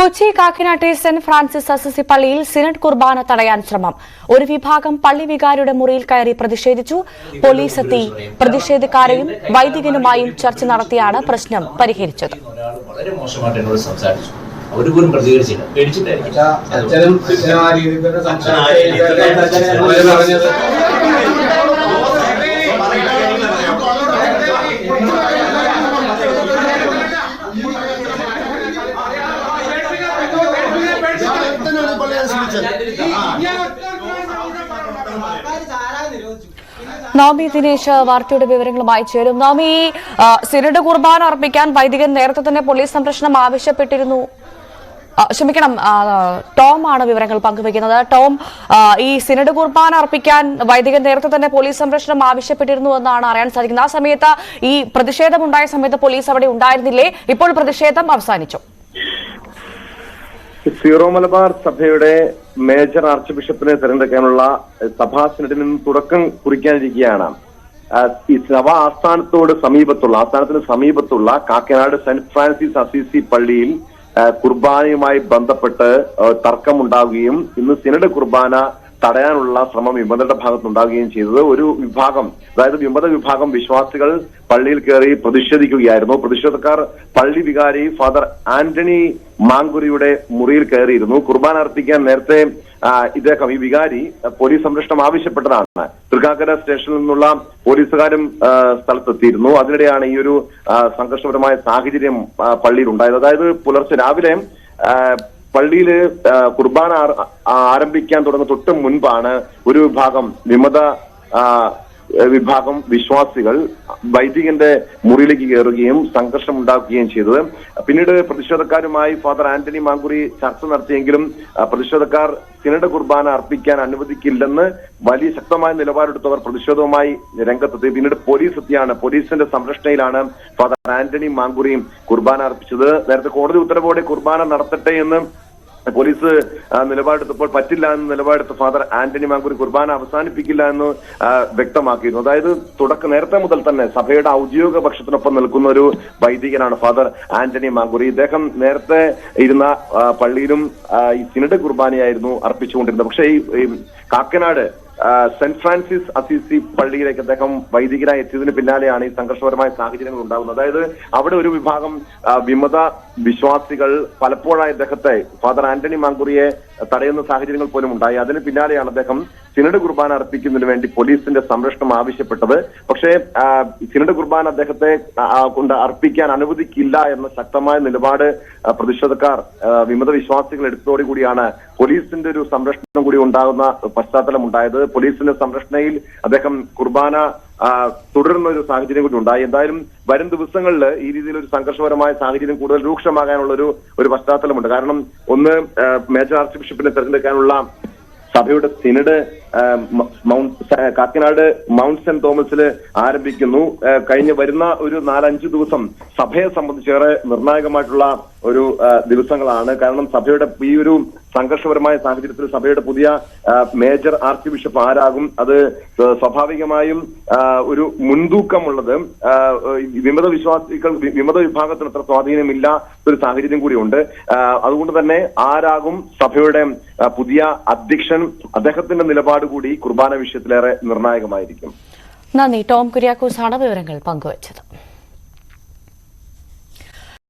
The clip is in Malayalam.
കൊച്ചി കാക്കിനാട്ടെ സെന്റ് ഫ്രാൻസിസ് അസിസി പള്ളിയിൽ സിനഡ് കുർബാന തടയാൻ ശ്രമം. ഒരു വിഭാഗം പള്ളി വികാരിയുടെ മുറിയിൽ കയറി പ്രതിഷേധിച്ചു. പോലീസ് എത്തി പ്രതിഷേധക്കാരെയും വൈദികനുമായും ചർച്ച നടത്തിയാണ് പ്രശ്നം പരിഹരിച്ചത്. നവമി ദിനേശ് വാർത്തയുടെ വിവരങ്ങളുമായി ചേരും. നവമി, സിനഡ് കുർബാന അർപ്പിക്കാൻ വൈദികൻ നേരത്തെ തന്നെ പോലീസ് സംരക്ഷണം ആവശ്യപ്പെട്ടിരുന്നു. ടോം ആണ് വിവരങ്ങൾ പങ്കുവയ്ക്കുന്നത്. ടോം, ഈ സിനഡ് കുർബാന അർപ്പിക്കാൻ വൈദികൻ നേരത്തെ തന്നെ പോലീസ് സംരക്ഷണം ആവശ്യപ്പെട്ടിരുന്നു എന്നാണ് അറിയാൻ സാധിക്കുന്നത്. ആ സമയത്ത് ഈ പ്രതിഷേധമുണ്ടായ സമയത്ത് പോലീസ് അവിടെ ഉണ്ടായിരുന്നില്ലേ? ഇപ്പോൾ പ്രതിഷേധം അവസാനിച്ചു. സീറോ മലബാർ സഭയുടെ മേജർ ആർച്ച് ബിഷപ്പിനെ തെരഞ്ഞെടുക്കാനുള്ള സഭാ സിനഡിന് തുടക്കം കുറിക്കാനിരിക്കുകയാണ്. ഈ സഭാ ആസ്ഥാനത്തിന് സമീപത്തുള്ള കാക്കനാട് സെന്റ് ഫ്രാൻസിസ് അസീസി പള്ളിയിൽ കുർബാനയുമായി ബന്ധപ്പെട്ട് തർക്കമുണ്ടാവുകയും ഇന്ന് സിനഡ് കുർബാന തടയാനുള്ള ശ്രമം വിമതരുടെ ഭാഗത്തുണ്ടാവുകയും ചെയ്തത്. ഒരു വിഭാഗം, അതായത് വിമത വിഭാഗം വിശ്വാസികൾ പള്ളിയിൽ കയറി പ്രതിഷേധിക്കുകയായിരുന്നു. പ്രതിഷേധക്കാർ പള്ളി വികാരി ഫാദർ ആന്റണി മാങ്കുരിയുടെ മുറിയിൽ കയറിയിരുന്നു. കുർബാന അർപ്പിക്കാൻ നേരത്തെ ഇദ്ദേഹം, ഈ വികാരി, പോലീസ് സംരക്ഷണം ആവശ്യപ്പെട്ടതാണ്. തൃക്കാക്കര സ്റ്റേഷനിൽ നിന്നുള്ള പോലീസുകാരും സ്ഥലത്തെത്തിയിരുന്നു. അതിനിടെയാണ് ഈ ഒരു സംഘർഷപരമായ സാഹചര്യം പള്ളിയിൽ ഉണ്ടായത്. അതായത് പുലർച്ചെ രാവിലെ പള്ളിയിൽ കുർബാന ആരംഭിക്കാൻ തുടങ്ങുന്ന തൊട്ട് മുൻപാണ് ഒരു വിഭാഗം വിശ്വാസികൾ വൈദികന്റെ മുറിയിലേക്ക് കയറുകയും സംഘർഷം ഉണ്ടാക്കുകയും ചെയ്തത്. പിന്നീട് പ്രതിഷേധക്കാരുമായി ഫാദർ ആന്റണി മാങ്കുരി ചർച്ച നടത്തിയെങ്കിലും പ്രതിഷേധക്കാർ സിനഡ് കുർബാന അർപ്പിക്കാൻ അനുവദിക്കില്ലെന്ന് വലിയ ശക്തമായ നിലപാടെടുത്തവർ പ്രതിഷേധവുമായി രംഗത്തെത്തി. പിന്നീട് പോലീസ് എത്തിയാണ്, പോലീസിന്റെ സംരക്ഷണയിലാണ് ഫാദർ ആന്റണി മാങ്കുരി കുർബാന അർപ്പിച്ചത്. നേരത്തെ കോടതി ഉത്തരവോടെ കുർബാന നടത്തട്ടെ എന്ന് പോലീസ് നിലപാടെടുത്തപ്പോൾ പറ്റില്ല എന്ന് നിലപാടെടുത്ത ഫാദർ ആന്റണി മാങ്കുരി കുർബാന അവസാനിപ്പിക്കില്ല എന്ന് വ്യക്തമാക്കിയിരുന്നു. അതായത് നേരത്തെ മുതൽ തന്നെ സഭയുടെ ഔദ്യോഗിക പക്ഷത്തിനൊപ്പം നിൽക്കുന്ന ഒരു വൈദികനാണ് ഫാദർ ആന്റണി മാങ്കുരി. ഇദ്ദേഹം നേരത്തെ ഇരുന്ന പള്ളിയിലും ഈ സിനഡ് കുർബാനയായിരുന്നു അർപ്പിച്ചുകൊണ്ടിരുന്നത്. പക്ഷേ ഈ കാക്കനാട് സെന്റ് ഫ്രാൻസിസ് അസീസി പള്ളിയിലേക്ക് അദ്ദേഹം വൈദികനായി എത്തിയതിന് പിന്നാലെയാണ് ഈ സംഘർഷപരമായ സാഹചര്യങ്ങൾ ഉണ്ടാകുന്നത്. അതായത് അവിടെ ഒരു വിഭാഗം വിമത വിശ്വാസികൾ പലപ്പോഴായി അദ്ദേഹത്തെ, ഫാദർ ആന്റണി മാങ്കുറിയെ തടയുന്ന സാഹചര്യങ്ങൾ പോലും ഉണ്ടായി. അതിന് പിന്നാലെയാണ് അദ്ദേഹം സിനഡ് കുർബാന അർപ്പിക്കുന്നതിന് വേണ്ടി പോലീസിന്റെ സംരക്ഷണം ആവശ്യപ്പെട്ടത്. പക്ഷേ സിനഡ് കുർബാന അദ്ദേഹത്തെ കൊണ്ട് അർപ്പിക്കാൻ അനുവദിക്കില്ല എന്ന ശക്തമായ നിലപാട് പ്രതിഷേധക്കാർ, വിമത വിശ്വാസികൾ എടുത്തതോടുകൂടിയാണ് പോലീസിന്റെ ഒരു സംരക്ഷണം കൂടി ഉണ്ടാകുന്ന പശ്ചാത്തലം ഉണ്ടായത്. പോലീസിന്റെ സംരക്ഷണയിൽ അദ്ദേഹം കുർബാന തുടരുന്ന ഒരു സാഹചര്യം കൂടി ഉണ്ടായി. എന്തായാലും വരും ദിവസങ്ങളിൽ ഈ രീതിയിൽ ഒരു സംഘർഷപരമായ സാഹചര്യം കൂടുതൽ രൂക്ഷമാകാനുള്ള ഒരു പശ്ചാത്തലമുണ്ട്. കാരണം ഒന്ന്, മേജർ ആർച്ച് ബിഷപ്പിനെ തെരഞ്ഞെടുക്കാനുള്ള സഭയുടെ സിനഡ് കാക്കനാട് മൗണ്ട് സെന്റ് തോമസിൽ ആരംഭിക്കുന്നു. വരുന്ന ഒരു 4-5 ദിവസം സഭയെ സംബന്ധിച്ചേറെ നിർണായകമായിട്ടുള്ള ഒരു ദിവസങ്ങളാണ്. കാരണം സഭയുടെ ഈ ഒരു സംഘർഷപരമായ സാഹചര്യത്തിൽ സഭയുടെ പുതിയ മേജർ ആർച്ച് ബിഷപ്പ് ആരാകും, അത് സ്വാഭാവികമായും ഒരു മുൻതൂക്കമുള്ളത് വിമത വിഭാഗത്തിന് അത്ര സ്വാധീനമില്ല ഒരു സാഹചര്യം കൂടിയുണ്ട്. അതുകൊണ്ട് തന്നെ ആരാകും സഭയുടെ പുതിയ അധ്യക്ഷൻ, അദ്ദേഹത്തിന്റെ നിലപാട് കൂടി കുർബാന വിഷയത്തിലേറെ നിർണായകമായിരിക്കും. നന്ദി. ടോം കുര്യാക്കോസ് ആണ് വിവരങ്ങൾ പങ്കുവച്ചത്.